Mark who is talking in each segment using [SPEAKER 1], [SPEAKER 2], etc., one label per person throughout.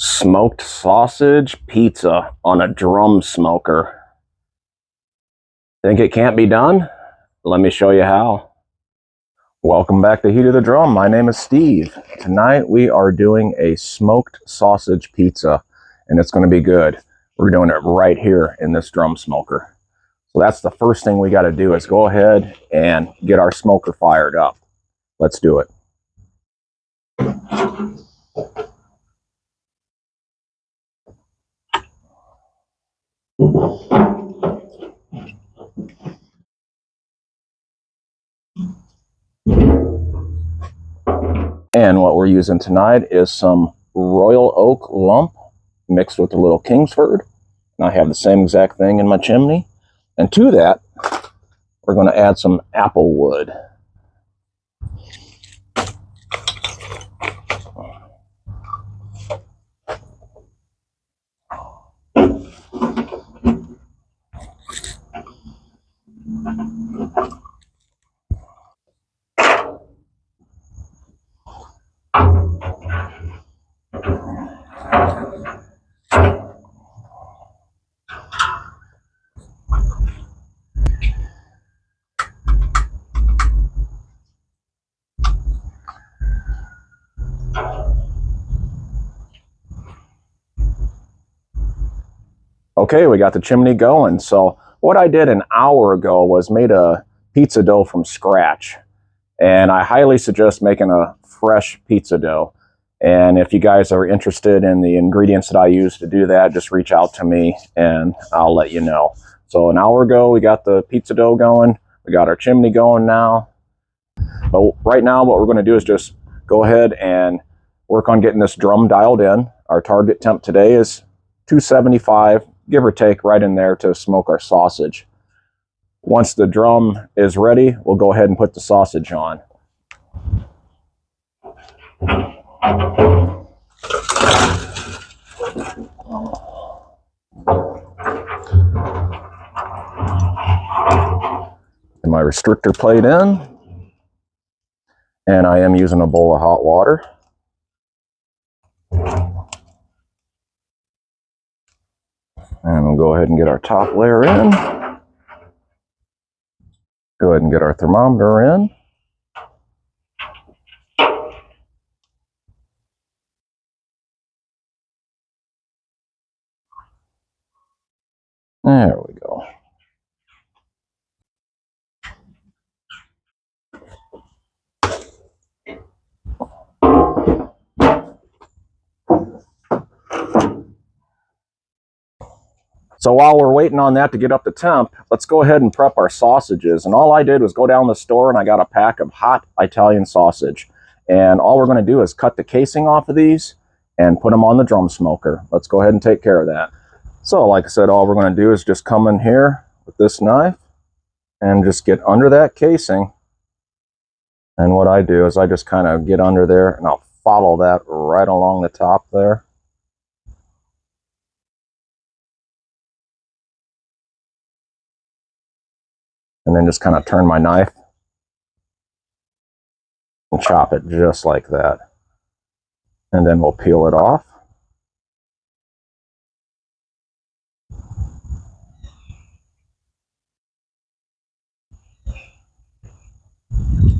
[SPEAKER 1] Smoked sausage pizza on a drum smoker. Think it can't be done? Let me show you how. Welcome back to Heat of the Drum. My name is Steve. Tonight we are doing a smoked sausage pizza, and it's going to be good. We're doing it right here in this drum smoker. So that's the first thing we got to do is go ahead and get our smoker fired up. Let's do it. And what we're using tonight is some Royal Oak lump mixed with a little Kingsford. And I have the same exact thing in my chimney. And to that, we're going to add some apple wood. Okay, we got the chimney going. So what I did an hour ago was made a pizza dough from scratch. And I highly suggest making a fresh pizza dough. And if you guys are interested in the ingredients that I use to do that, just reach out to me and I'll let you know. So an hour ago, we got the pizza dough going. We got our chimney going now. But right now, what we're going to do is just go ahead and work on getting this drum dialed in. Our target temp today is 275, give or take, right in there to smoke our sausage. Once the drum is ready, we'll go ahead and put the sausage on. Get my restrictor plate in. And I am using a bowl of hot water. And we'll go ahead and get our top layer in. Go ahead and get our thermometer in. There we go. So while we're waiting on that to get up to temp, let's go ahead and prep our sausages. And all I did was go down to the store and I got a pack of hot Italian sausage. And all we're going to do is cut the casing off of these and put them on the drum smoker. Let's go ahead and take care of that. So like I said, all we're going to do is just come in here with this knife and just get under that casing. And what I do is I just kind of get under there and I'll follow that right along the top there. And then just kind of turn my knife and chop it just like that. And then we'll peel it off.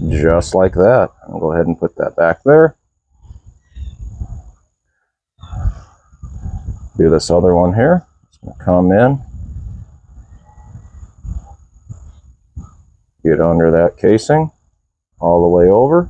[SPEAKER 1] Just like that. I'll go ahead and put that back there. Do this other one here. It's going to come in. Get under that casing all the way over.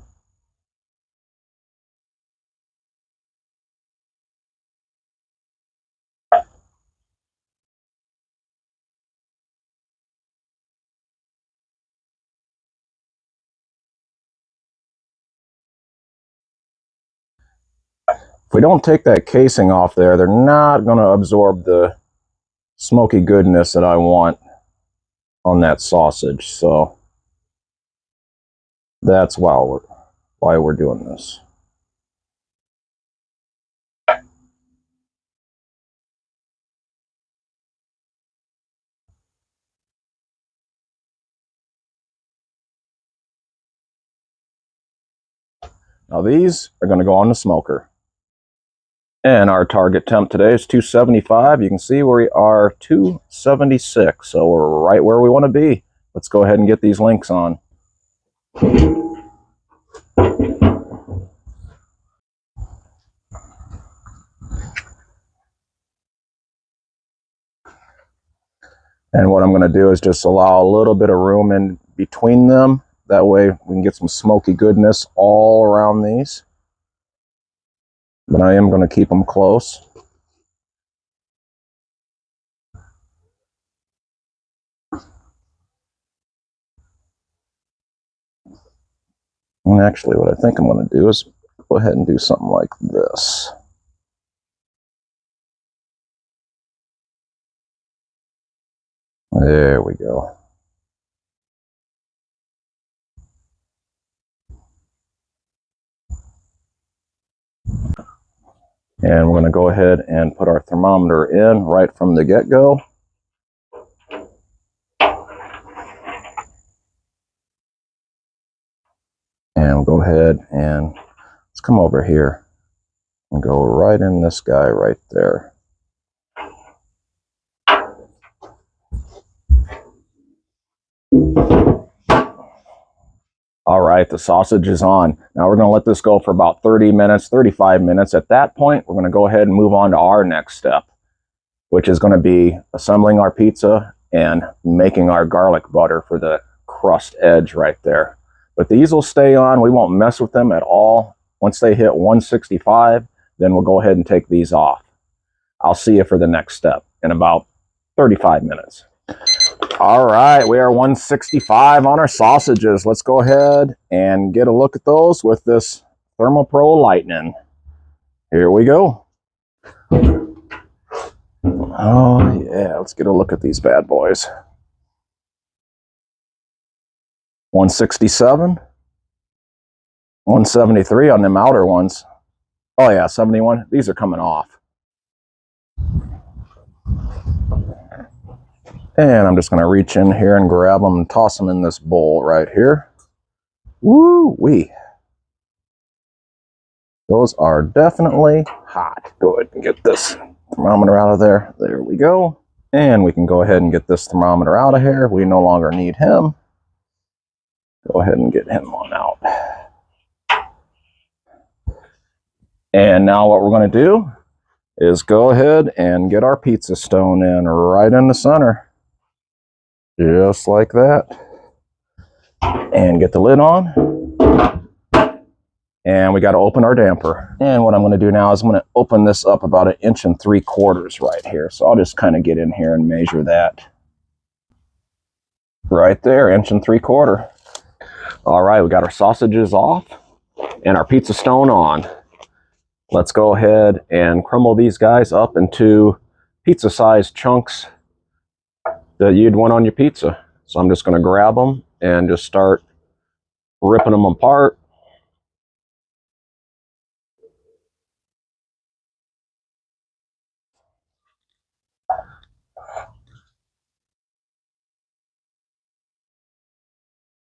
[SPEAKER 1] If we don't take that casing off there, they're not going to absorb the smoky goodness that I want on that sausage. So that's why we're doing this. Now these are going to go on the smoker. And our target temp today is 275. You can see we are 276, so we're right where we want to be. Let's go ahead and get these links on. And what I'm going to do is just allow a little bit of room in between them. That way we can get some smoky goodness all around these. But I am going to keep them close. And actually what I think I'm going to do is go ahead and do something like this. There we go. And we're going to go ahead and put our thermometer in right from the get-go. And we'll go ahead and let's come over here and go right in this guy right there. All right, the sausage is on. Now we're going to let this go for about 30 minutes, 35 minutes. At that point, we're going to go ahead and move on to our next step, which is going to be assembling our pizza and making our garlic butter for the crust edge right there. But these will stay on. We won't mess with them at all. Once they hit 165, then we'll go ahead and take these off. I'll see you for the next step in about 35 minutes. All right, we are 165 on our sausages. Let's go ahead and get a look at those with this ThermoPro Lightning. Here we go. Oh yeah, let's get a look at these bad boys. 167. 173 on them outer ones. Oh yeah, 71. These are coming off. And I'm just going to reach in here and grab them and toss them in this bowl right here. Woo-wee. Those are definitely hot. Go ahead and get this thermometer out of there. There we go. And we can go ahead and get this thermometer out of here. We no longer need him. Go ahead and get him on out. And now what we're going to do is go ahead and get our pizza stone in right in the center. Just like that. And get the lid on. And we got to open our damper. And what I'm going to do now is I'm going to open this up about 1 3/4 inches right here. So I'll just kind of get in here and measure that. Right there, 1 3/4 inches. All right, we got our sausages off and our pizza stone on. Let's go ahead and crumble these guys up into pizza-sized chunks that you'd want on your pizza. So I'm just going to grab them and just start ripping them apart.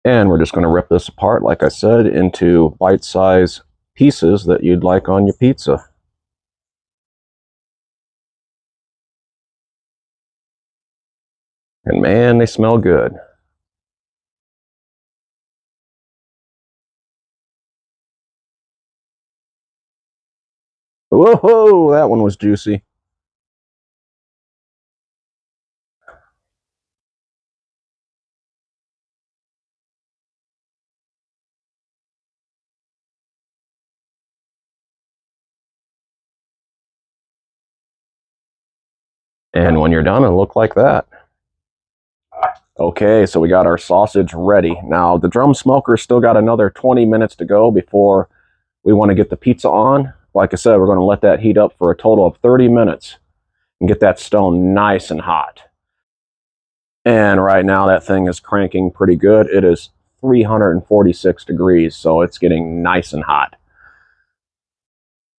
[SPEAKER 1] And we're just going to rip this apart, like I said, into bite-sized pieces that you'd like on your pizza. And man, they smell good. Whoa, that one was juicy. And when you're done, it'll look like that. Okay, so we got our sausage ready. Now, the drum smoker's still got another 20 minutes to go before we want to get the pizza on. Like I said, we're going to let that heat up for a total of 30 minutes and get that stone nice and hot. And right now, that thing is cranking pretty good. It is 346 degrees, so it's getting nice and hot.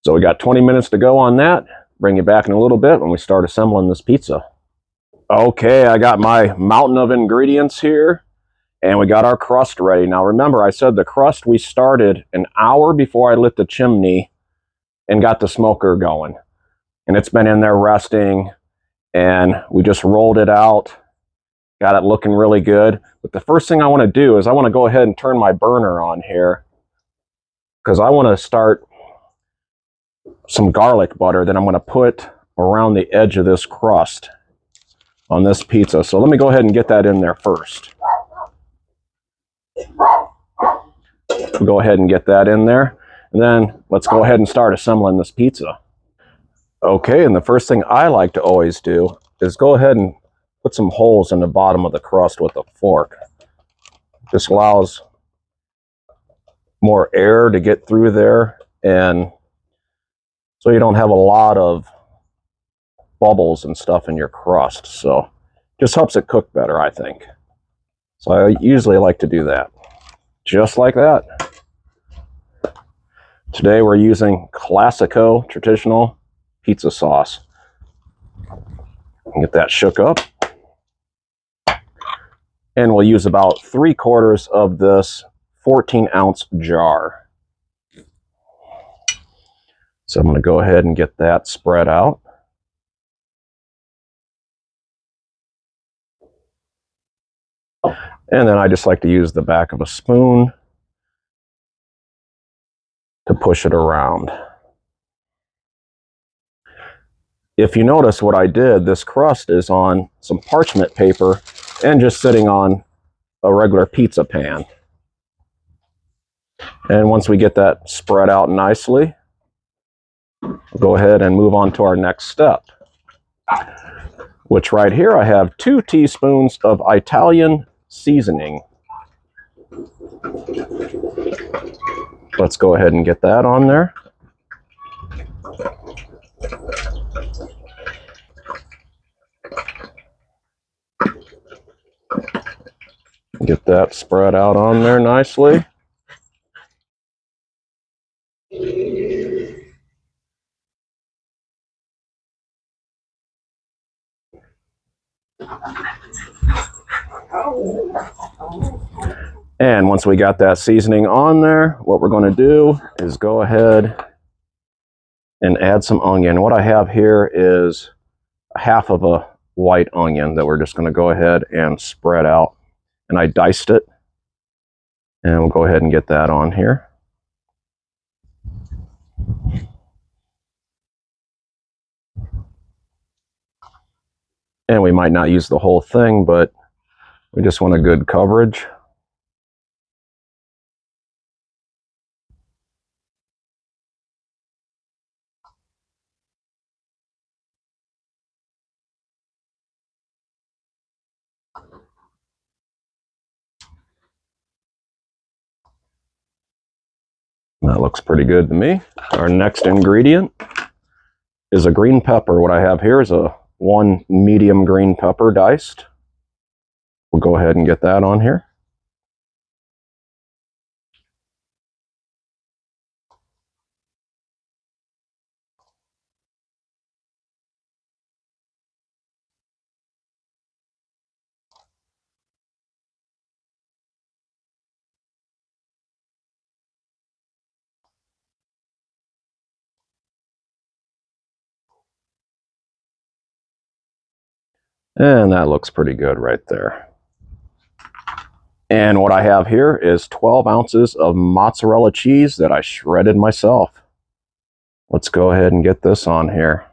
[SPEAKER 1] So we got 20 minutes to go on that. Bring you back in a little bit when we start assembling this pizza. Okay, I got my mountain of ingredients here, and we got our crust ready. Now remember, I said the crust we started an hour before I lit the chimney and got the smoker going. and it's been in there resting, and we just rolled it out, got it looking really good. But the first thing I want to do is I want to go ahead and turn my burner on here, because I want to start some garlic butter that I'm going to put around the edge of this crust on this pizza. So let me go ahead and get that in there first. We'll go ahead and get that in there, and then let's go ahead and start assembling this pizza. Okay, and the first thing I like to always do is go ahead and put some holes in the bottom of the crust with a fork. This allows more air to get through there, and so you don't have a lot of bubbles and stuff in your crust. So just helps it cook better, I think. So I usually like to do that. Just like that. Today we're using Classico traditional pizza sauce. Get that shook up. And we'll use about 3/4 of this 14-ounce jar. So I'm going to go ahead and get that spread out. And then I just like to use the back of a spoon to push it around. If you notice what I did, this crust is on some parchment paper and just sitting on a regular pizza pan. And once we get that spread out nicely, we'll go ahead and move on to our next step, which right here I have 2 teaspoons of Italian seasoning. Let's go ahead and get that on there. Get that spread out on there nicely. And once we got that seasoning on there, what we're going to do is go ahead and add some onion. What I have here is half of a white onion that we're just going to go ahead and spread out. And I diced it. And we'll go ahead and get that on here. And we might not use the whole thing, but we just want a good coverage. That looks pretty good to me. Our next ingredient is a green pepper. What I have here is a 1 medium green pepper diced. We'll go ahead and get that on here. And that looks pretty good right there. And what I have here is 12 ounces of mozzarella cheese that I shredded myself. Let's go ahead and get this on here.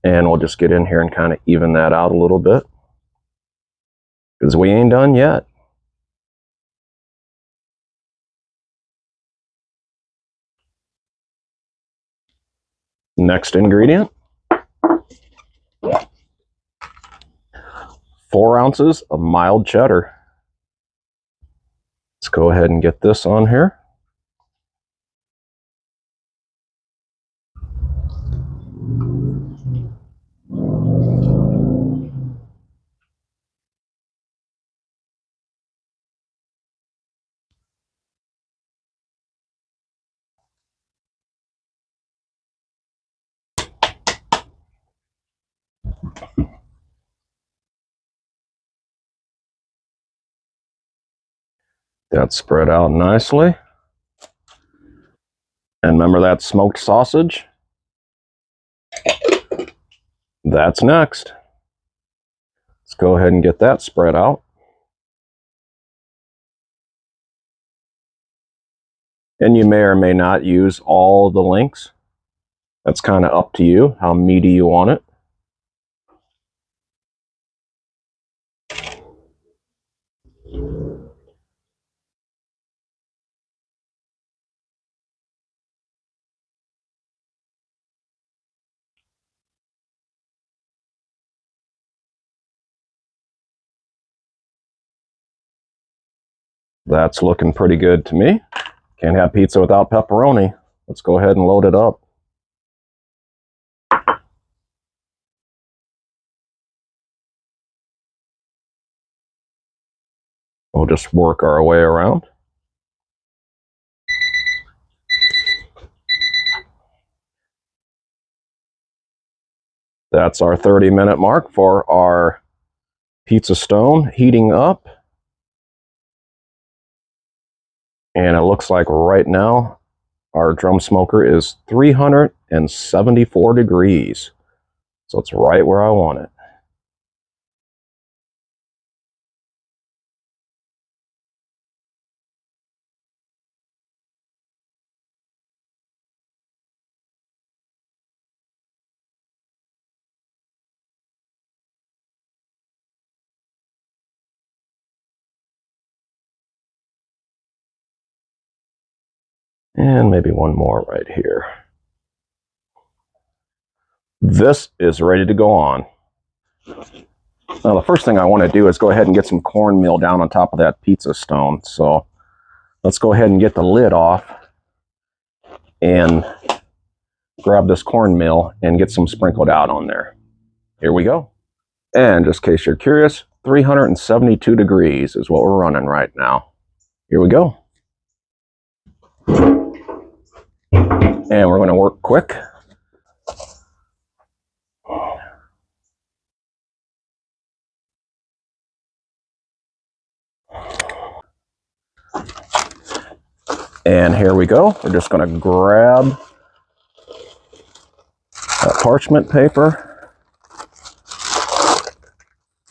[SPEAKER 1] And we'll just get in here and kind of even that out a little bit, because we ain't done yet. Next ingredient, 4 ounces of mild cheddar. Let's go ahead and get this on here. That's spread out nicely. And remember that smoked sausage? That's next. Let's go ahead and get that spread out. And you may or may not use all the links. That's kind of up to you, how meaty you want it. That's looking pretty good to me. Can't have pizza without pepperoni. Let's go ahead and load it up. We'll just work our way around. That's our 30-minute mark for our pizza stone heating up. And it looks like right now our drum smoker is 374 degrees. So it's right where I want it. And maybe one more right here. This is ready to go on. Now the first thing I want to do is go ahead and get some cornmeal down on top of that pizza stone. So let's go ahead and get the lid off and grab this cornmeal and get some sprinkled out on there. Here we go. And just in case you're curious, 372 degrees is what we're running right now. Here we go. And we're going to work quick. And here we go. We're just going to grab that parchment paper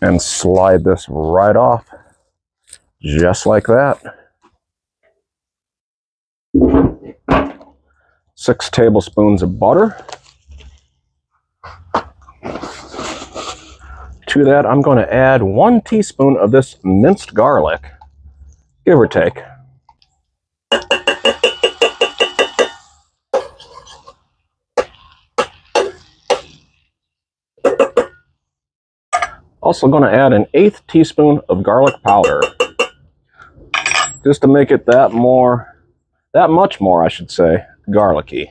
[SPEAKER 1] and slide this right off, just like that. 6 tablespoons of butter. To that, I'm going to add 1 teaspoon of this minced garlic, give or take. Also going to add an 1/8 teaspoon of garlic powder, just to make it that much more, I should say, garlicky.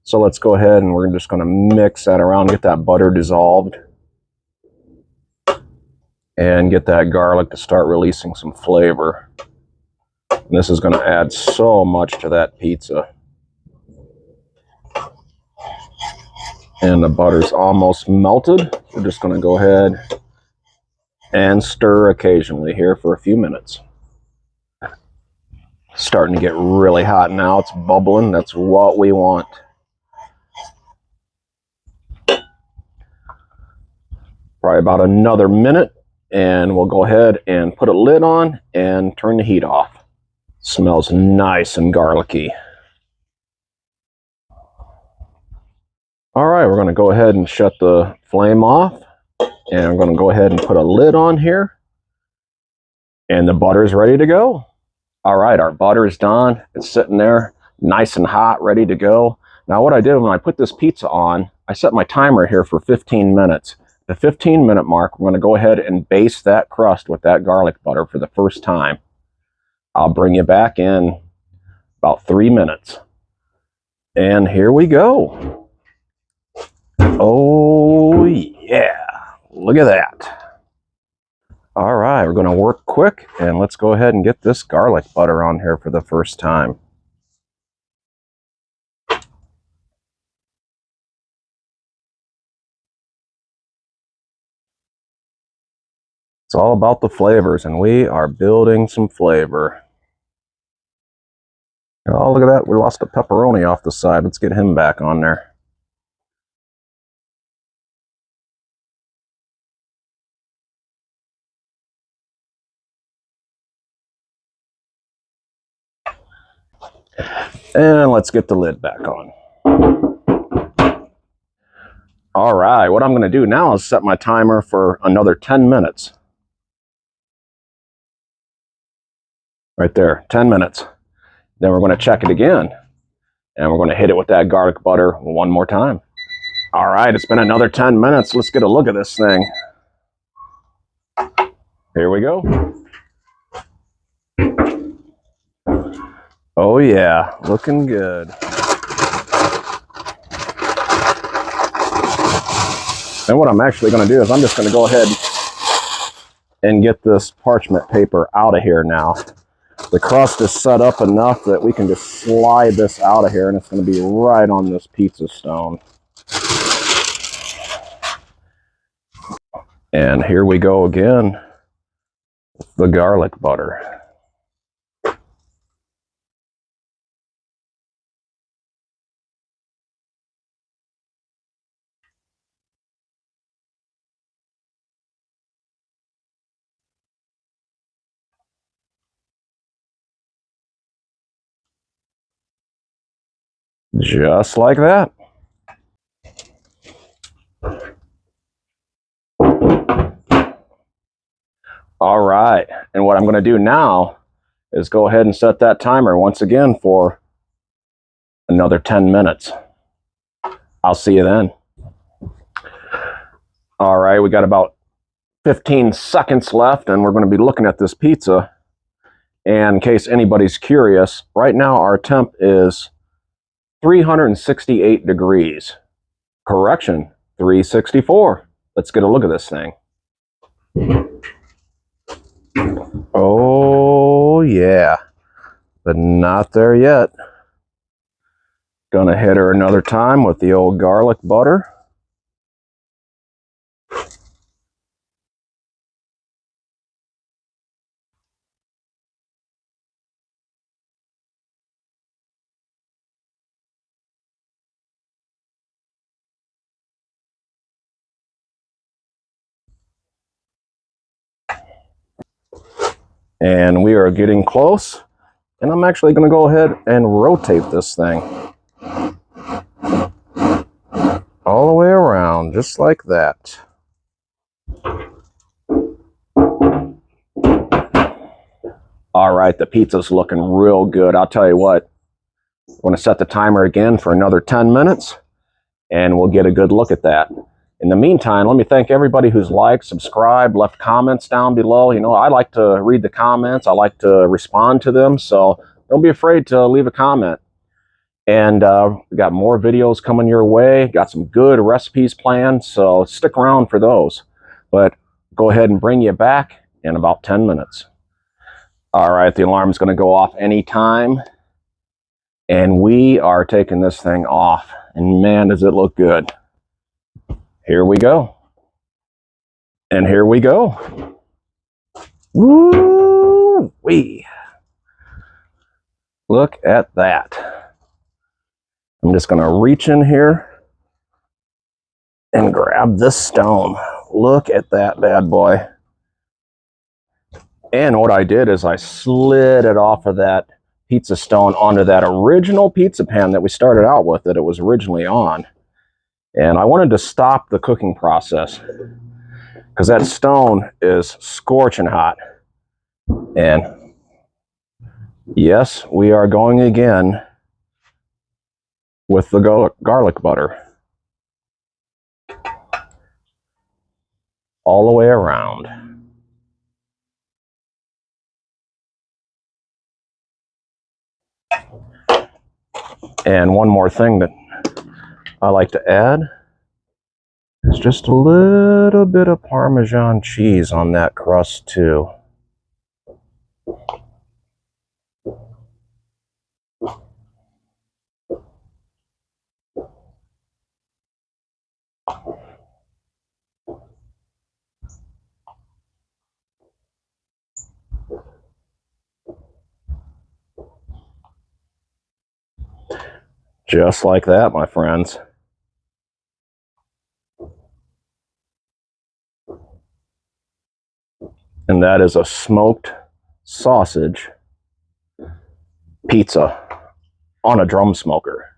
[SPEAKER 1] So let's go ahead and we're just going to mix that around, get that butter dissolved, and get that garlic to start releasing some flavor. And this is going to add so much to that pizza. And the butter's almost melted. We're just going to go ahead and stir occasionally here for a few minutes. Starting to get really hot now. It's bubbling. That's what we want. Probably about another minute, and we'll go ahead and put a lid on and turn the heat off. Smells nice and garlicky. All right, we're going to go ahead and shut the flame off, and I'm going to go ahead and put a lid on here, and the butter is ready to go. All right, our butter is done. It's sitting there nice and hot, ready to go. Now what I did when I put this pizza on, I set my timer here for 15 minutes. The 15-minute mark, we're going to go ahead and baste that crust with that garlic butter for the first time. I'll bring you back in about 3 minutes. And here we go. Oh yeah, look at that. All right, we're going to work quick, and let's go ahead and get this garlic butter on here for the first time. It's all about the flavors, and we are building some flavor. Oh, look at that. We lost a pepperoni off the side. Let's get him back on there. And let's get the lid back on. All right, what I'm going to do now is set my timer for another 10 minutes. Right there, 10 minutes. Then we're going to check it again. And we're going to hit it with that garlic butter one more time. All right, it's been another 10 minutes. Let's get a look at this thing. Here we go. Oh yeah, looking good. And what I'm actually going to do is I'm just going to go ahead and get this parchment paper out of here now. The crust is set up enough that we can just slide this out of here and it's going to be right on this pizza stone. And here we go again with the garlic butter. Just like that. All right, and what I'm going to do now is go ahead and set that timer once again for another 10 minutes. I'll see you then. All right, we got about 15 seconds left and we're going to be looking at this pizza. And in case anybody's curious, right now our temp is 368 degrees. Correction, 364. Let's get a look at this thing. Oh yeah, but not there yet. Gonna hit her another time with the old garlic butter. And we are getting close. And I'm actually going to go ahead and rotate this thing all the way around, just like that. All right, the pizza's looking real good. I'll tell you what, I'm going to set the timer again for another 10 minutes, and we'll get a good look at that. In the meantime, let me thank everybody who's liked, subscribed, left comments down below. You know, I like to read the comments. I like to respond to them, so don't be afraid to leave a comment. And we got more videos coming your way. Got some good recipes planned, so stick around for those. But go ahead and bring you back in about 10 minutes. All right, the alarm's going to go off anytime. And we are taking this thing off. And man, does it look good. Here we go. And here we go. Woo-wee. Look at that. I'm just going to reach in here and grab this stone. Look at that bad boy. And what I did is I slid it off of that pizza stone onto that original pizza pan that we started out with, that it was originally on. And I wanted to stop the cooking process because that stone is scorching hot. And yes, we are going again with the garlic butter all the way around. And one more thing that I like to add is just a little bit of Parmesan cheese on that crust too. Just like that, my friends. And that is a smoked sausage pizza on a drum smoker.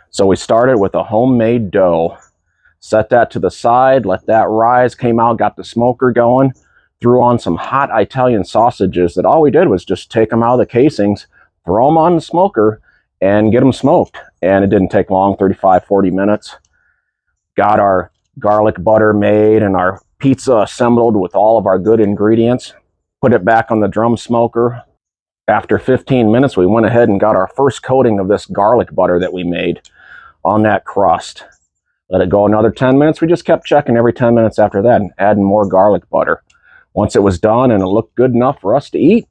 [SPEAKER 1] So we started with a homemade dough, set that to the side, let that rise, came out, got the smoker going, threw on some hot Italian sausages that all we did was just take them out of the casings, throw them on the smoker, and get them smoked. And it didn't take long, 35, 40 minutes. Got our garlic butter made and our pizza assembled with all of our good ingredients. Put it back on the drum smoker. After 15 minutes, we went ahead and got our first coating of this garlic butter that we made on that crust. Let it go another 10 minutes. We just kept checking every 10 minutes after that and adding more garlic butter. Once it was done and it looked good enough for us to eat,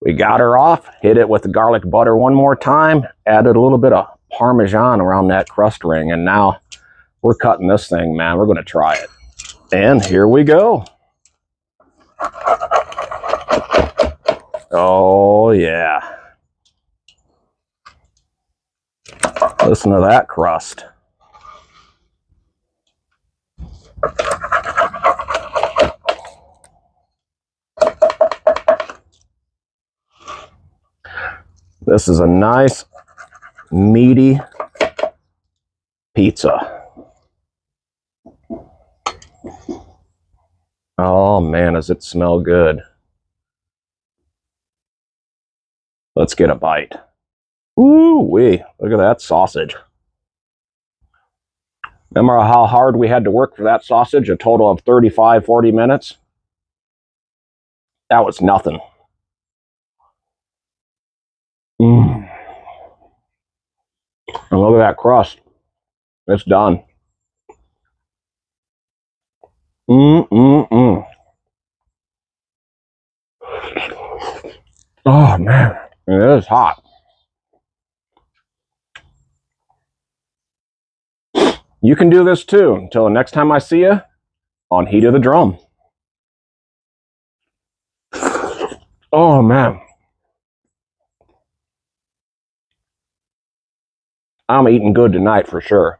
[SPEAKER 1] we got her off, hit it with the garlic butter one more time, added a little bit of Parmesan around that crust ring, and now we're cutting this thing, man. We're going to try it. And here we go. Oh, yeah. Listen to that crust. This is a nice, meaty pizza. Oh man, does it smell good. Let's get a bite. Ooh-wee, look at that sausage. Remember how hard we had to work for that sausage? A total of 35, 40 minutes? That was nothing. And look at that crust. It's done. Oh man, it is hot. You can do this too. Until the next time I see you on Heat of the Drum. Oh man. I'm eating good tonight for sure.